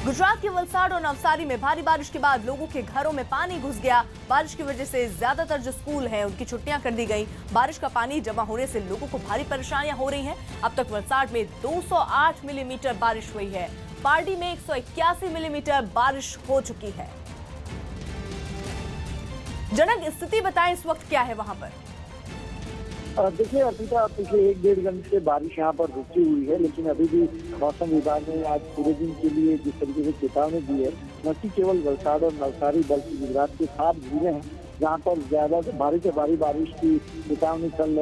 गुजरात के वलसाड और नवसारी में भारी बारिश के बाद लोगों के घरों में पानी घुस गया। बारिश की वजह से ज्यादातर जो स्कूल हैं उनकी छुट्टियां कर दी गई। बारिश का पानी जमा होने से लोगों को भारी परेशानियां हो रही हैं। अब तक वलसाड में 208 मिलीमीटर बारिश हुई है। पारडी में 181 मिलीमीटर बारिश हो चुकी है। जनक, स्थिति बताएं इस वक्त क्या है वहां पर? देखिए अर्पिता, पिछले 1-1.5 घंटे से बारिश यहाँ पर रुकी हुई है, लेकिन अभी भी मौसम विभाग ने आज पूरे दिन के लिए जिस तरीके से चेतावनी दी है, न कि केवल वलसाड और नवसारी बल्कि गुजरात के 7 जिले हैं जहाँ पर ज्यादा भारी से भारी बारिश की चेतावनी कल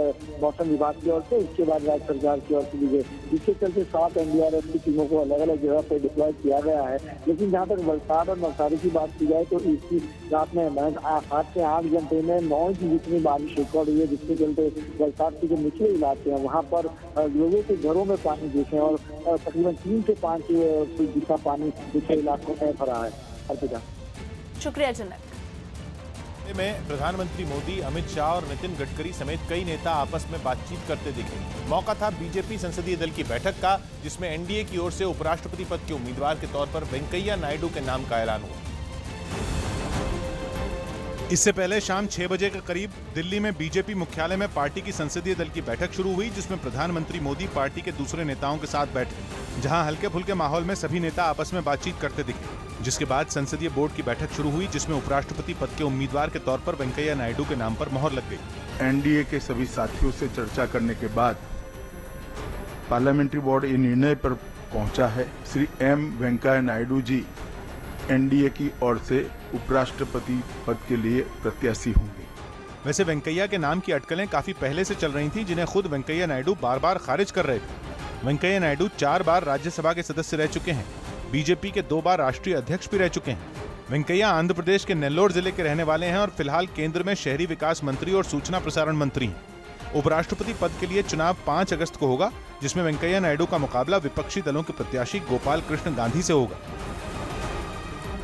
मौसम विभाग की ओर से, उसके बाद राज्य सरकार की ओर से दी गई। जिसके चलते 7 NDRF की टीमों को अलग अलग जगह पर डिप्लॉय किया गया है। लेकिन जहाँ तक वलसाड और नवसारी की बात की जाए तो इसी रात में 7 से 8 घंटे में 9 इंच जितनी बारिश रिकॉर्ड हुई है, जिसके चलते वलसाड के जो निचले इलाके हैं वहाँ पर लोगों के घरों में पानी घुसे और तकरीबन 3 से 5 फीट का पानी निचले इलाकों में भरा है। अर्पिता, शुक्रिया जनक। में प्रधानमंत्री मोदी, अमित शाह और नितिन गडकरी समेत कई नेता आपस में बातचीत करते दिखे। मौका था बीजेपी संसदीय दल की बैठक का, जिसमें एनडीए की ओर से उपराष्ट्रपति पद के उम्मीदवार के तौर पर वेंकैया नायडू के नाम का ऐलान हुआ। इससे पहले शाम 6 बजे के करीब दिल्ली में बीजेपी मुख्यालय में पार्टी की संसदीय दल की बैठक शुरू हुई, जिसमें प्रधानमंत्री मोदी पार्टी के दूसरे नेताओं के साथ बैठे, जहां हल्के फुल्के माहौल में सभी नेता आपस में बातचीत करते दिखे। जिसके बाद संसदीय बोर्ड की बैठक शुरू हुई, जिसमें उपराष्ट्रपति पद के उम्मीदवार के तौर पर वेंकैया नायडू के नाम पर मोहर लग गई। एनडीए के सभी साथियों से चर्चा करने के बाद पार्लियामेंट्री बोर्ड ये निर्णय पर पहुंचा है, श्री एम वेंकैया नायडू जी एनडीए की ओर से उपराष्ट्रपति पद के लिए प्रत्याशी होंगे। वैसे वेंकैया के नाम की अटकलें काफी पहले से चल रही थी, जिन्हें खुद वेंकैया नायडू बार बार खारिज कर रहे थे। वेंकैया नायडू 4 बार राज्यसभा के सदस्य रह चुके हैं, बीजेपी के 2 बार राष्ट्रीय अध्यक्ष भी रह चुके हैं। वेंकैया आंध्र प्रदेश के नेल्लोर जिले के रहने वाले हैं और फिलहाल केंद्र में शहरी विकास मंत्री और सूचना प्रसारण मंत्री हैं। उपराष्ट्रपति पद के लिए चुनाव 5 अगस्त को होगा, जिसमें वेंकैया नायडू का मुकाबला विपक्षी दलों के प्रत्याशी गोपाल कृष्ण गांधी से होगा।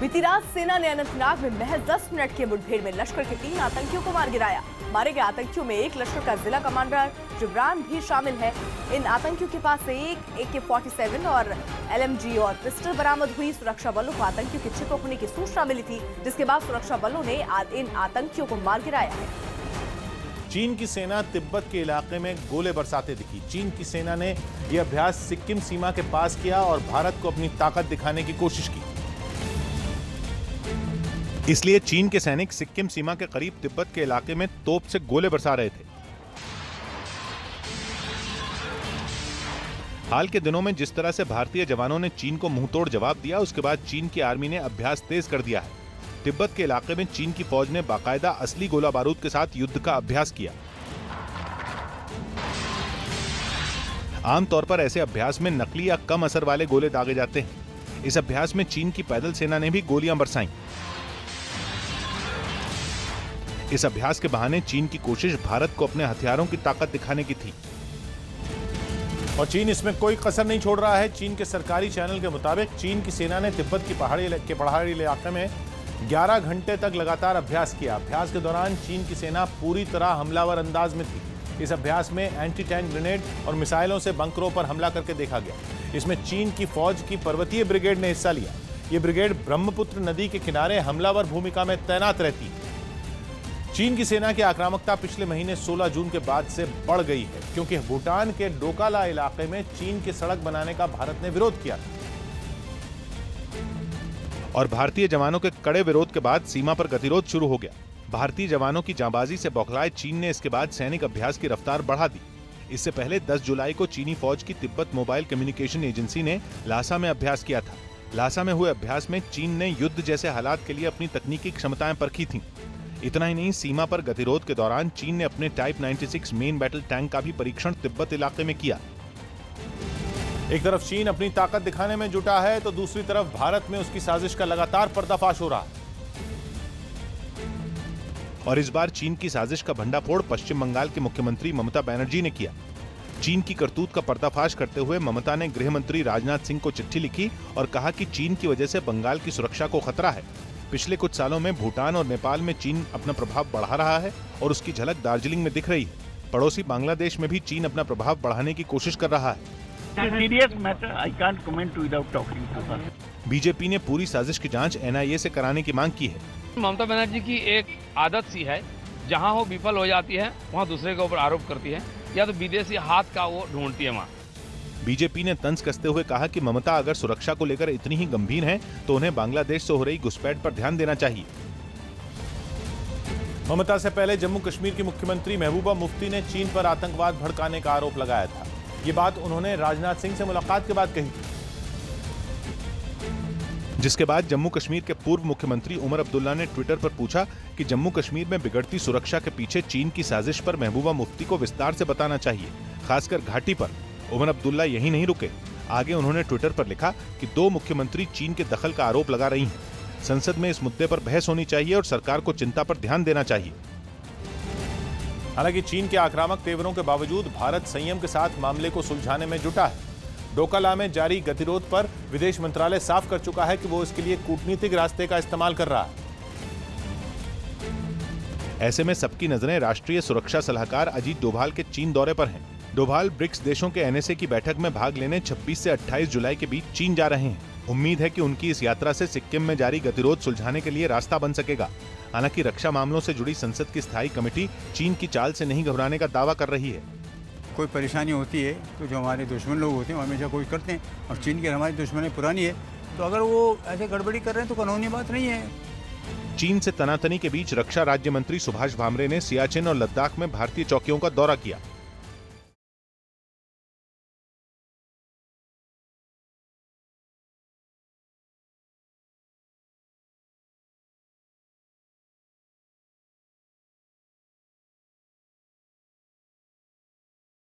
बीती रात सेना ने अनंतनाग में महज 10 मिनट की मुठभेड़ में लश्कर के 3 आतंकियों को मार गिराया। मारे गए आतंकियों में एक लश्कर का जिला कमांडर जिब्रान भी शामिल है। इन आतंकियों के पास से एक AK-47 और LMG और पिस्टल बरामद हुई। सुरक्षा बलों को आतंकियों के छिपे होने की सूचना मिली थी, जिसके बाद सुरक्षा बलों ने इन आतंकियों को मार गिराया है। चीन की सेना तिब्बत के इलाके में गोले बरसाते दिखी। चीन की सेना ने यह अभ्यास सिक्किम सीमा के पास किया और भारत को अपनी ताकत दिखाने की कोशिश की। इसलिए चीन के सैनिक सिक्किम सीमा के करीब तिब्बत के इलाके में तोप से गोले बरसा रहे थे। हाल के दिनों में जिस तरह से भारतीय जवानों ने चीन को मुंहतोड़ जवाब दिया, उसके बाद चीन की आर्मी ने अभ्यास तेज कर दिया है। तिब्बत के इलाके में चीन की फौज ने बाकायदा असली गोला बारूद के साथ युद्ध का अभ्यास किया। आमतौर पर ऐसे अभ्यास में नकली या कम असर वाले गोले दागे जाते हैं। इस अभ्यास में चीन की पैदल सेना ने भी गोलियां बरसाईं। इस अभ्यास के बहाने चीन की कोशिश भारत को अपने हथियारों की ताकत दिखाने की थी और चीन इसमें कोई कसर नहीं छोड़ रहा है। चीन के सरकारी चैनल के मुताबिक चीन की सेना ने तिब्बत की पहाड़ी इलाके में 11 घंटे तक लगातार अभ्यास किया। अभ्यास के दौरान चीन की सेना पूरी तरह हमलावर अंदाज में थी। इस अभ्यास में एंटी टैंक ग्रेनेड और मिसाइलों से बंकरों पर हमला करके देखा गया। इसमें चीन की फौज की पर्वतीय ब्रिगेड ने हिस्सा लिया। ये ब्रिगेड ब्रह्मपुत्र नदी के किनारे हमलावर भूमिका में तैनात रहती है। चीन की सेना की आक्रामकता पिछले महीने 16 जून के बाद से बढ़ गई है, क्योंकि भूटान के डोकाला इलाके में चीन की सड़क बनाने का भारत ने विरोध किया था और भारतीय जवानों के कड़े विरोध के बाद सीमा पर गतिरोध शुरू हो गया। भारतीय जवानों की जांबाजी से बौखलाए चीन ने इसके बाद सैनिक अभ्यास की रफ्तार बढ़ा दी। इससे पहले 10 जुलाई को चीनी फौज की तिब्बत मोबाइल कम्युनिकेशन एजेंसी ने लासा में अभ्यास किया था। लासा में हुए अभ्यास में चीन ने युद्ध जैसे हालात के लिए अपनी तकनीकी क्षमताएं परखी थीं। इतना ही नहीं, सीमा पर गतिरोध के दौरान चीन ने अपने टाइप 96 मेन बैटल टैंक का भी परीक्षण तिब्बत इलाके में किया। एक तरफ चीन अपनी ताकत दिखाने में जुटा है, तो दूसरी तरफ भारत में उसकी साजिश का लगातार पर्दाफाश हो रहा है। और इस बार चीन की साजिश का भंडाफोड़ पश्चिम बंगाल के मुख्यमंत्री ममता बनर्जी ने किया। चीन की करतूत का पर्दाफाश करते हुए ममता ने गृह मंत्री राजनाथ सिंह को चिट्ठी लिखी और कहा कि चीन की वजह से बंगाल की सुरक्षा को खतरा है। पिछले कुछ सालों में भूटान और नेपाल में चीन अपना प्रभाव बढ़ा रहा है और उसकी झलक दार्जिलिंग में दिख रही है। पड़ोसी बांग्लादेश में भी चीन अपना प्रभाव बढ़ाने की कोशिश कर रहा है। Serious matter, I can't comment without talking to her. BJP ने पूरी साजिश की जांच एनआईए से कराने की मांग की है। ममता बनर्जी की एक आदत सी है, जहां वो विफल हो जाती है वहां दूसरे के ऊपर आरोप करती है, या तो विदेशी हाथ का वो ढूंढती है वहां। बीजेपी ने तंज कसते हुए कहा कि ममता अगर सुरक्षा को लेकर इतनी ही गंभीर हैं, तो उन्हें बांग्लादेश से हो रही घुसपैठ पर ध्यान देना चाहिए। ममता से पहले जम्मू कश्मीर की मुख्यमंत्री महबूबा मुफ्ती ने चीन पर आतंकवाद भड़काने का आरोप लगाया था। ये बात उन्होंने राजनाथ सिंह से मुलाकात के बाद कही थी, जिसके बाद जम्मू कश्मीर के पूर्व मुख्यमंत्री उमर अब्दुल्ला ने ट्विटर पर पूछा कि जम्मू कश्मीर में बिगड़ती सुरक्षा के पीछे चीन की साजिश पर महबूबा मुफ्ती को विस्तार से बताना चाहिए, खासकर घाटी पर। उमर अब्दुल्ला यही नहीं रुके, आगे उन्होंने ट्विटर पर लिखा कि 2 मुख्यमंत्री चीन के दखल का आरोप लगा रही हैं। संसद में इस मुद्दे पर बहस होनी चाहिए और सरकार को चिंता पर ध्यान देना चाहिए। हालांकि चीन के आक्रामक तेवरों के बावजूद भारत संयम के साथ मामले को सुलझाने में जुटा है। डोकाला में जारी गतिरोध पर विदेश मंत्रालय साफ कर चुका है कि वो इसके लिए कूटनीतिक रास्ते का इस्तेमाल कर रहा है। ऐसे में सबकी नजरें राष्ट्रीय सुरक्षा सलाहकार अजीत डोभाल के चीन दौरे पर हैं। डोभाल ब्रिक्स देशों के एनएसए की बैठक में भाग लेने 26 से 28 जुलाई के बीच चीन जा रहे हैं। उम्मीद है कि उनकी इस यात्रा से सिक्किम में जारी गतिरोध सुलझाने के लिए रास्ता बन सकेगा। हालांकि रक्षा मामलों से जुड़ी संसद की स्थायी कमेटी चीन की चाल से नहीं घबराने का दावा कर रही है। कोई परेशानी होती है तो जो हमारे दुश्मन लोग होते हैं वो हमेशा कोशिश करते हैं, और चीन की हमारी दुश्मनी पुरानी है, तो अगर वो ऐसे गड़बड़ी कर रहे हैं तो कानूनी बात नहीं है। चीन से तनातनी के बीच रक्षा राज्य मंत्री सुभाष भामरे ने सियाचिन और लद्दाख में भारतीय चौकियों का दौरा किया।